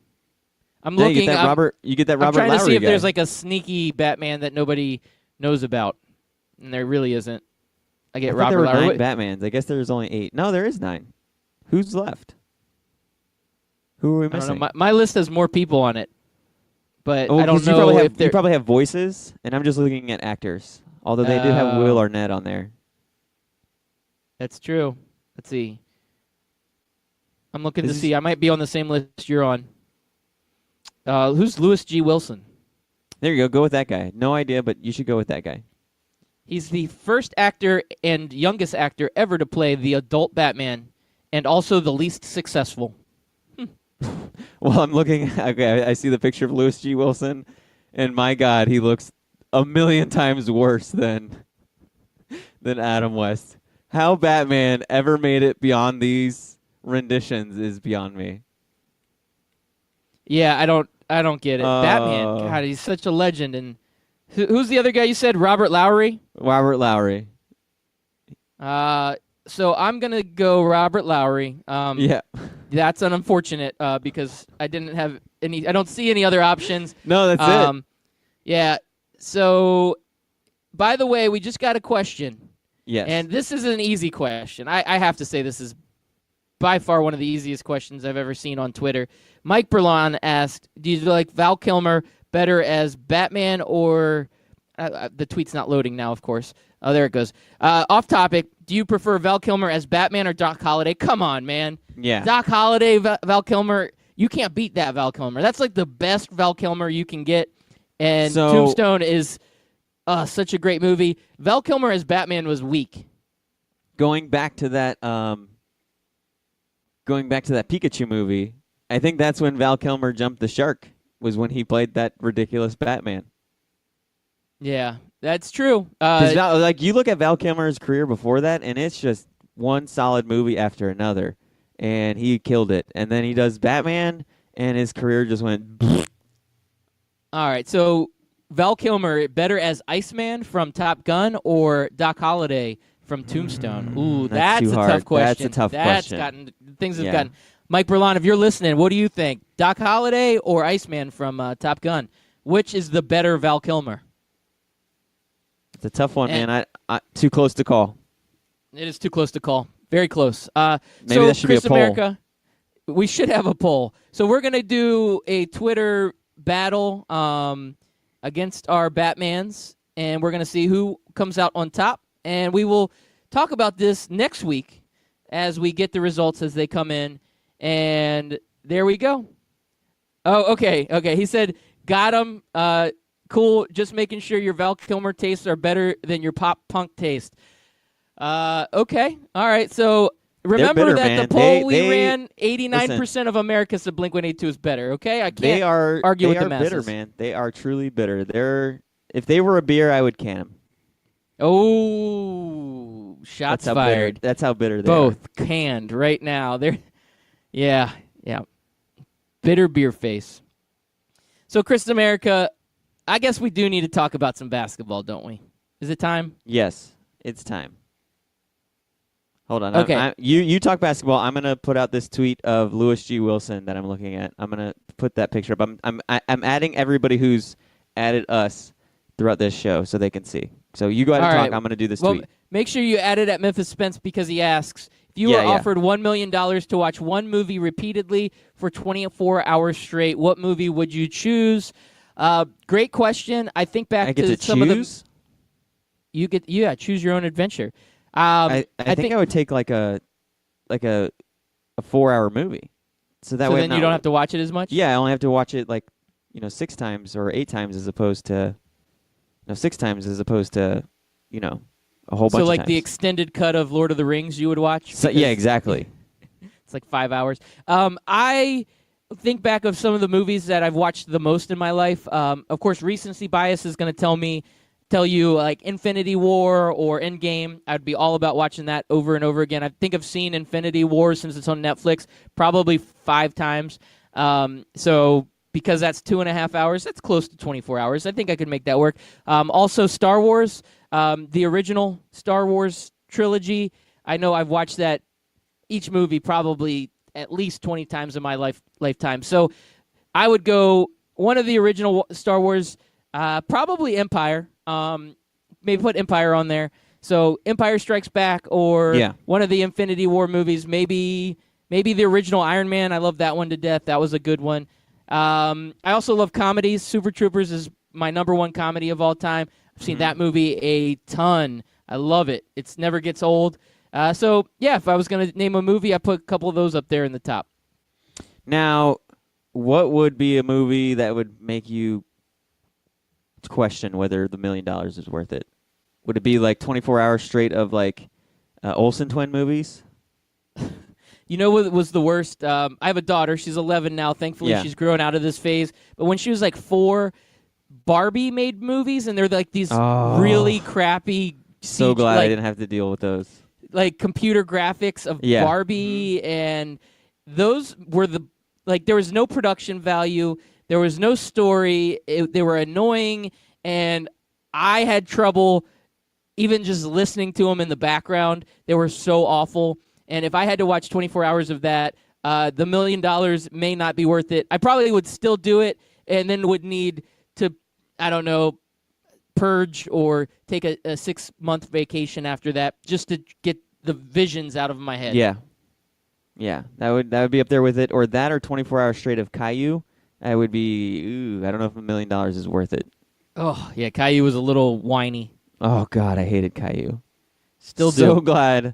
I'm No, looking. you get that Robert. You get that Robert I'm trying Lowry to see if guy. there's like a sneaky Batman that nobody knows about, and there really isn't. I get I thought Robert there were Lowry. 9 Batmans. I guess there's only 8. No, there is 9. Who's left? Who are we I don't missing? know. My list has more people on it, but Oh, I don't 'cause you know probably if have, they're. you probably have voices, and I'm just looking at actors. Although they do have Will Arnett on there. That's true. Let's see. I'm looking This to is- see. I might be on the same list you're on. Who's Louis G. Wilson? There you go. Go with that guy. No idea, but you should go with that guy. He's the first actor and youngest actor ever to play the adult Batman, and also the least successful. Well, I'm looking. Okay, I see the picture of Louis G. Wilson, and my God, he looks a million times worse than Adam West. How Batman ever made it beyond these renditions is beyond me. Yeah, I don't get it. Batman, God, he's such a legend. And who's the other guy you said? Robert Lowry. Robert Lowry. So I'm gonna go Robert Lowry. Yeah. That's unfortunate because I didn't have any. I don't see any other options. No, that's it. Yeah. So, by the way, we just got a question. Yes. And this is an easy question. I have to say this is by far one of the easiest questions I've ever seen on Twitter. Mike Berlon asked, do you like Val Kilmer better as Batman or... the tweet's not loading now, of course. Oh, there it goes. Off topic, do you prefer Val Kilmer as Batman or Doc Holliday? Come on, man. Yeah. Doc Holliday, Val Kilmer, you can't beat that Val Kilmer. That's like the best Val Kilmer you can get. And So- Tombstone is such a great movie. Val Kilmer as Batman was weak. Going back to that Pikachu movie, I think that's when Val Kilmer jumped the shark, was when he played that ridiculous Batman. Yeah, that's true. 'Cause like you look at Val Kilmer's career before that, and it's just one solid movie after another, and he killed it. And then he does Batman, and his career just went. All right, so Val Kilmer better as Iceman from Top Gun or Doc Holliday from Tombstone? Ooh, that's that's too a hard. tough question. That's a tough question. Gotten things have Yeah. gotten. Mike Berlon, if you're listening, what do you think? Doc Holliday or Iceman from Top Gun? Which is the better Val Kilmer? It's a tough one, And- man. I too close to call. It is too close to call. Very close. Maybe so that should be a Chris poll. America, we should have a poll. So we're gonna do a Twitter battle against our Batmans, and we're gonna see who comes out on top. And we will talk about this next week as we get the results as they come in. And there we go. Oh, okay. He said, got him. Cool. Just making sure your Val Kilmer tastes are better than your pop punk taste. Okay. All right. So remember bitter, that man. the poll They- we ran, 89% listen. of America said Blink-182 is better. Okay, I can't They are argue they with are the masses. bitter, man. They are truly bitter. If they were a beer, I would can them. Oh, shots fired. That's how bitter they Both canned right now. They're, yeah. Bitter beer face. So, Chris America, I guess we do need to talk about some basketball, don't we? Is it time? Yes, it's time. Hold on. Okay. You talk basketball. I'm gonna put out this tweet of Louis G. Wilson that I'm looking at. I'm gonna put that picture up. I'm adding everybody who's added us throughout this show so they can see. So you go ahead and All talk. right. I'm gonna do this Well, tweet. make sure you add it at Memphis Spence because he asks, if you were Yeah, yeah. offered $1 million to watch one movie repeatedly for 24 hours straight, what movie would you choose? Great question. I think back I get to some choose? of the... choose your own adventure. I think I would take like a 4-hour movie. So that so way then you don't have to watch it as much? Yeah, I only have to watch it 6 times or 8 times as opposed to 6 times as opposed to a whole bunch So of like times. the extended cut of Lord of the Rings you would watch? So, yeah, exactly. It's like 5 hours. I think back of some of the movies that I've watched the most in my life. Of course, recency bias is going to tell you like Infinity War or Endgame. I'd be all about watching that over and over again. I think I've seen Infinity War since it's on Netflix probably 5 times. So because that's 2.5 hours, that's close to 24 hours. I think I could make that work. Also, Star Wars, the original Star Wars trilogy. I know I've watched that each movie probably at least 20 times in my lifetime. So I would go one of the original Star Wars, probably Empire. Maybe put Empire on there. So Empire Strikes Back, or one of the Infinity War movies. Maybe the original Iron Man. I love that one to death. That was a good one. I also love comedies. Super Troopers is my number one comedy of all time. I've seen that movie a ton. I love it. It never gets old. So, yeah, if I was going to name a movie, I put a couple of those up there in the top. Now, what would be a movie that would make you question whether the $1 million is worth it? Would it be like 24 hours straight of like Olsen twin movies? You know what was the worst? I have a daughter. She's 11 now. Thankfully, she's grown out of this phase. But when she was like 4, Barbie made movies, and they're like these really crappy So glad I didn't have to deal with those. Like computer graphics of Barbie, and those were there was no production value. There was no story. They were annoying, and I had trouble even just listening to them in the background. They were so awful. And if I had to watch 24 hours of that, the $1 million may not be worth it. I probably would still do it, and then would need to, I don't know, purge or take a 6-month vacation after that just to get the visions out of my head. Yeah, that would be up there with it, or that, or 24 hours straight of Caillou. I would be. I don't know if $1 million is worth it. Oh yeah, Caillou was a little whiny. Oh God, I hated Caillou. Still do.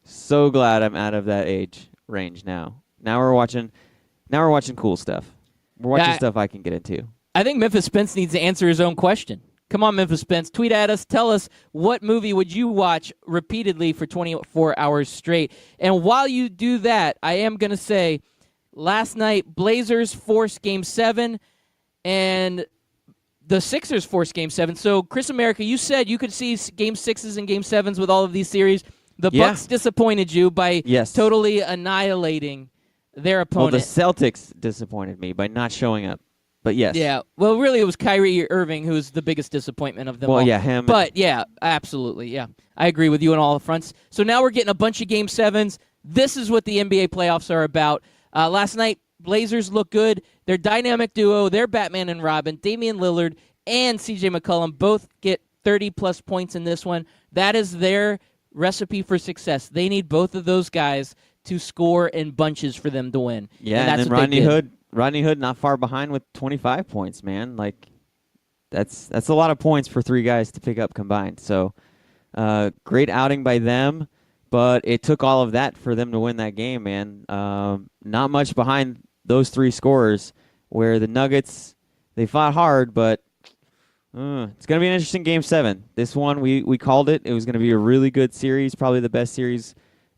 So glad I'm out of that age range now. Now we're watching cool stuff. We're watching stuff I can get into. I think Memphis Spence needs to answer his own question. Come on, Memphis Spence. Tweet at us. Tell us, what movie would you watch repeatedly for 24 hours straight? And while you do that, I am going to say, last night, Blazers forced Game 7, and the Sixers forced Game 7. So, Chris America, you said you could see Game 6s and Game 7s with all of these series. The Bucks disappointed you by totally annihilating their opponent. Well, the Celtics disappointed me by not showing up. But yes. Yeah. Well, really, it was Kyrie Irving who was the biggest disappointment of them all. Well, yeah, him. But, yeah, absolutely, yeah. I agree with you on all fronts. So now we're getting a bunch of Game 7s. This is what the NBA playoffs are about. Last night, Blazers look good. Their dynamic duo, their Batman and Robin, Damian Lillard and C.J. McCollum both get 30-plus points in this one. That is their recipe for success. They need both of those guys to score in bunches for them to win. Yeah, and then Rodney Hood not far behind with 25 points, man. Like, that's a lot of points for 3 guys to pick up combined. So, great outing by them, but it took all of that for them to win that game, man. Not much behind those 3 scorers, where the Nuggets, they fought hard, but it's going to be an interesting Game 7. This one, we called it. It was going to be a really good series, probably the best series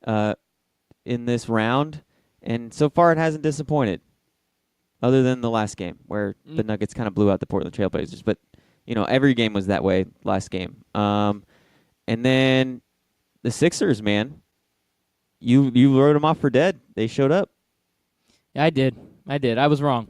in this round. And so far, it hasn't disappointed, other than the last game, where the Nuggets kind of blew out the Portland Trailblazers. But, every game was that way last game. And then the Sixers, man, you wrote them off for dead. They showed up. Yeah, I did. I was wrong.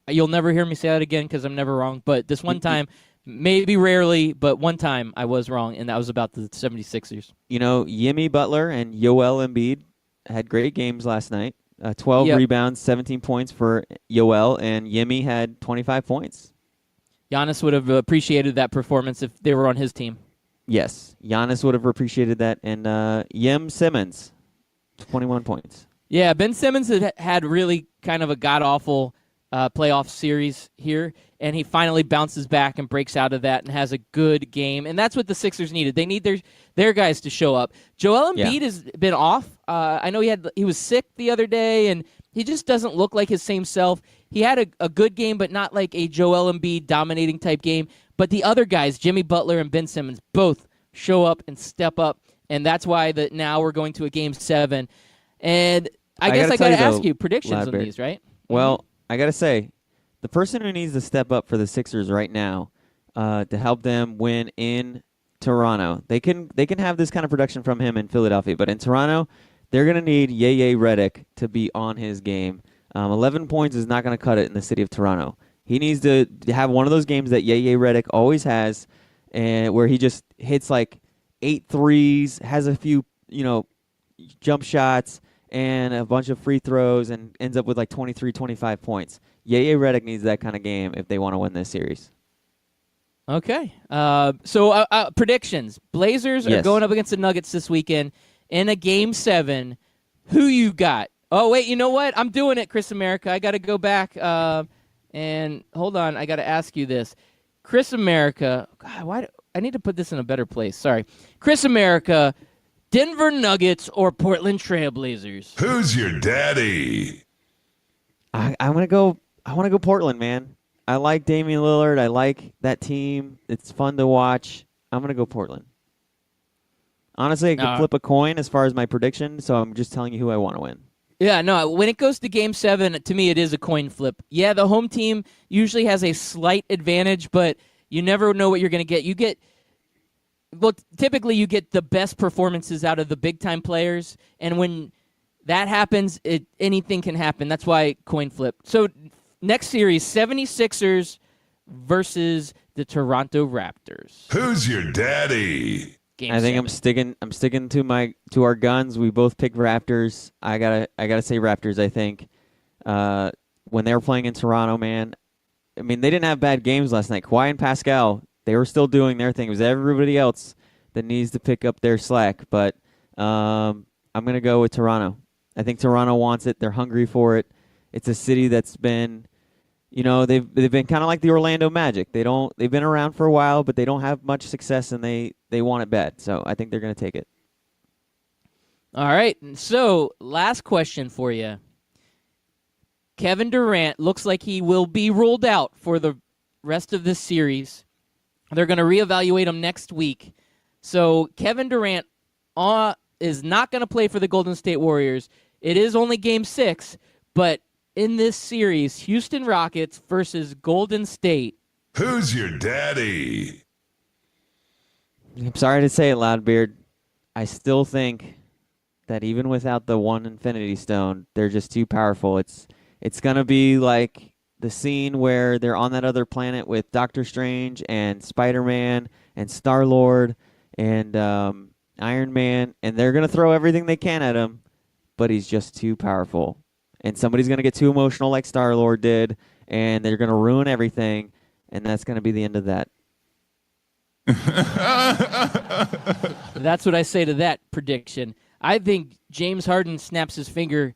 You'll never hear me say that again because I'm never wrong. But this one time, maybe rarely, but one time I was wrong, and that was about the 76ers. Jimmy Butler and Joel Embiid had great games last night. 12 rebounds, 17 points for Joel, and Yimmy had 25 points. Giannis would have appreciated that performance if they were on his team. Yes, Giannis would have appreciated that. And Yim Simmons, 21 points. Yeah, Ben Simmons had really kind of a god-awful playoff series here, and he finally bounces back and breaks out of that and has a good game. And that's what the Sixers needed. They need their guys to show up. Joel Embiid has been off. I know he was sick the other day, and he just doesn't look like his same self. He had a good game, but not like a Joel Embiid dominating type game. But the other guys, Jimmy Butler and Ben Simmons, both show up and step up, and that's why now we're going to a Game 7. And I guess I got to ask you predictions on these, right? Well, I got to say, the person who needs to step up for the Sixers right now to help them win in Toronto, they can have this kind of production from him in Philadelphia, but in Toronto, they're going to need Yeye Redick to be on his game. 11 points is not going to cut it in the city of Toronto. He needs to have one of those games that Yeye Redick always has, and where he just hits like 8 threes, has a few, jump shots, and a bunch of free throws, and ends up with like 23, 25 points. Yeye Redick needs that kind of game if they want to win this series. Okay. So predictions. Blazers are going up against the Nuggets this weekend in a Game 7. Who you got? Oh, wait, you know what? I'm doing it, Chris America. I got to go back and hold on. I got to ask you this. Chris America. God, I need to put this in a better place. Sorry. Chris America, Denver Nuggets or Portland Trail Blazers? Who's your daddy? I want to go Portland, man. I like Damian Lillard. I like that team. It's fun to watch. I'm going to go Portland. Honestly, I could flip a coin as far as my prediction, so I'm just telling you who I want to win. Yeah, no, when it goes to Game 7, to me it is a coin flip. Yeah, the home team usually has a slight advantage, but you never know what you're going to get. Typically you get the best performances out of the big-time players, and when that happens, anything can happen. That's why coin flip. So next series, 76ers versus the Toronto Raptors. Who's your daddy? I think I'm sticking to our guns. We both picked Raptors. I gotta say Raptors. I think when they were playing in Toronto, man. I mean, they didn't have bad games last night. Kawhi and Pascal, they were still doing their thing. It was everybody else that needs to pick up their slack. But I'm gonna go with Toronto. I think Toronto wants it. They're hungry for it. It's a city that's been, they've been kind of like the Orlando Magic. They've been around for a while, but they don't have much success, and they want it bad. So I think they're going to take it. All right. So last question for you. Kevin Durant looks like he will be ruled out for the rest of this series. They're going to reevaluate him next week. So Kevin Durant is not going to play for the Golden State Warriors. It is only Game 6, but in this series, Houston Rockets versus Golden State. Who's your daddy? I'm sorry to say it, Loudbeard. I still think that even without the one Infinity Stone, they're just too powerful. It's going to be like the scene where they're on that other planet with Doctor Strange and Spider-Man and Star-Lord and Iron Man, and they're going to throw everything they can at him, but he's just too powerful. And somebody's going to get too emotional like Star-Lord did, and they're going to ruin everything, and that's going to be the end of that. That's what I say to that prediction. I think James Harden snaps his fingers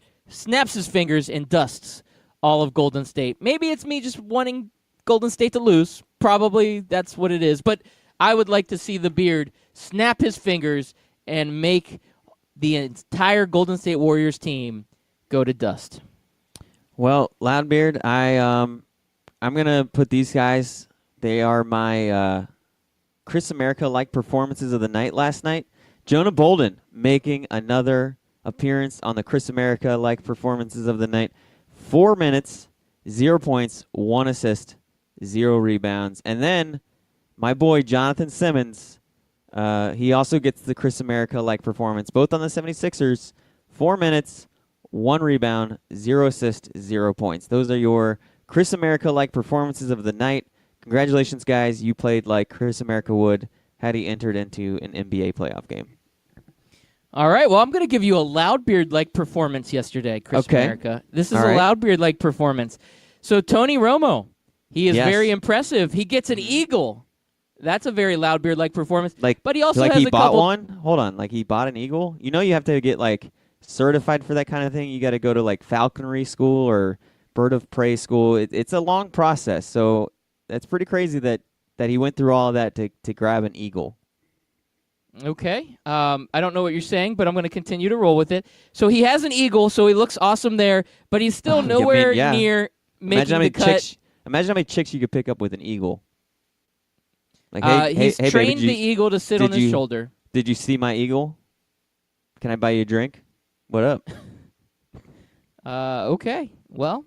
and dusts all of Golden State. Maybe it's me just wanting Golden State to lose. Probably that's what it is. But I would like to see the Beard snap his fingers and make the entire Golden State Warriors team go to dust. Well, Loudbeard, I'm gonna put these guys. They are my Chris America-like performances of the night last night. Jonah Bolden making another appearance on the Chris America-like performances of the night. 4 minutes, 0 points, 1 assist, 0 rebounds, and then my boy Jonathan Simmons. He also gets the Chris America-like performance, both on the 76ers. 4 minutes. 1 rebound, 0 assist, 0 points. Those are your Chris America-like performances of the night. Congratulations, guys. You played like Chris America would had he entered into an NBA playoff game. All right. Well, I'm going to give you a Loudbeard-like performance yesterday, Chris America. This is a Loudbeard-like performance. So Tony Romo, he is very impressive. He gets an eagle. That's a very Loudbeard-like performance. But he also has he a bought couple. One. Hold on. Like he bought an eagle. You have to get certified for that kind of thing. You got to go to falconry school or bird of prey school. It's a long process. So that's pretty crazy that he went through all of that to grab an eagle. Okay. I don't know what you're saying, but I'm going to continue to roll with it. So he has an eagle, so he looks awesome there, but he's still nowhere near making the cut. Imagine how many chicks you could pick up with an eagle. He's hey, trained baby, the eagle to sit on his shoulder. Did you see my eagle? Can I buy you a drink? What up? Okay. Well,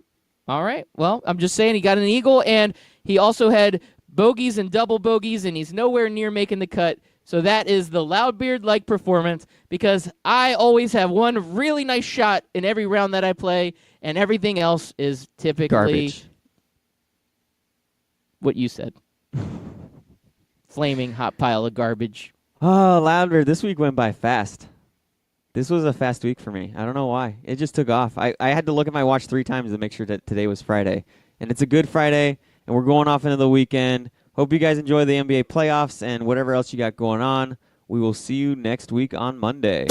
all right. Well, I'm just saying he got an eagle, and he also had bogeys and double bogeys, and he's nowhere near making the cut. So that is the Loudbeard-like performance because I always have one really nice shot in every round that I play, and everything else is typically Garbage. what you said. Flaming hot pile of garbage. Oh, Loudbeard, this week went by fast. This was a fast week for me. I don't know why. It just took off. I had to look at my watch 3 times to make sure that today was Friday. And it's a good Friday, and we're going off into the weekend. Hope you guys enjoy the NBA playoffs and whatever else you got going on. We will see you next week on Monday.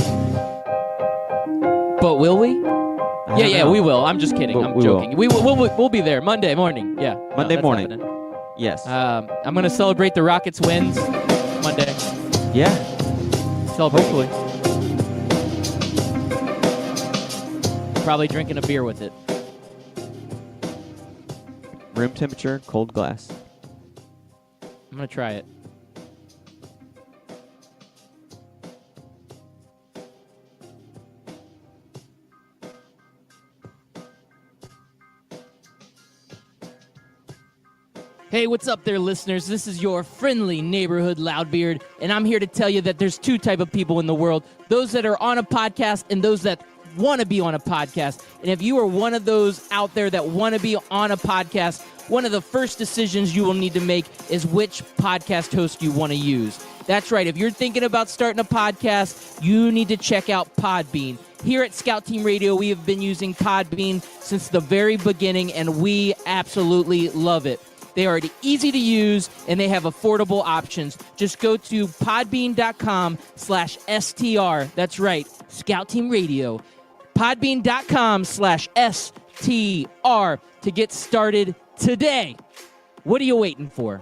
But will we? I Yeah, don't know. we will. I'm just kidding. But I'm we joking. We'll be there Monday morning. Yeah. Monday that's morning. happening. Yes. I'm going to celebrate the Rockets' wins Monday. Yeah. Celebrate. Hopefully. Probably drinking a beer with it. Room temperature, cold glass. I'm going to try it. Hey, what's up there, listeners? This is your friendly neighborhood Loudbeard, and I'm here to tell you that there's 2 type of people in the world, those that are on a podcast and those that want to be on a podcast. And if you are one of those out there that want to be on a podcast, one of the first decisions you will need to make is which podcast host you want to use. That's right. If you're thinking about starting a podcast, you need to check out Podbean. Here at Scout Team Radio, we have been using Podbean since the very beginning, and we absolutely love it. They are easy to use, and they have affordable options. Just go to podbean.com/STR. That's right, Scout Team Radio. Podbean.com/STR to get started today. What are you waiting for?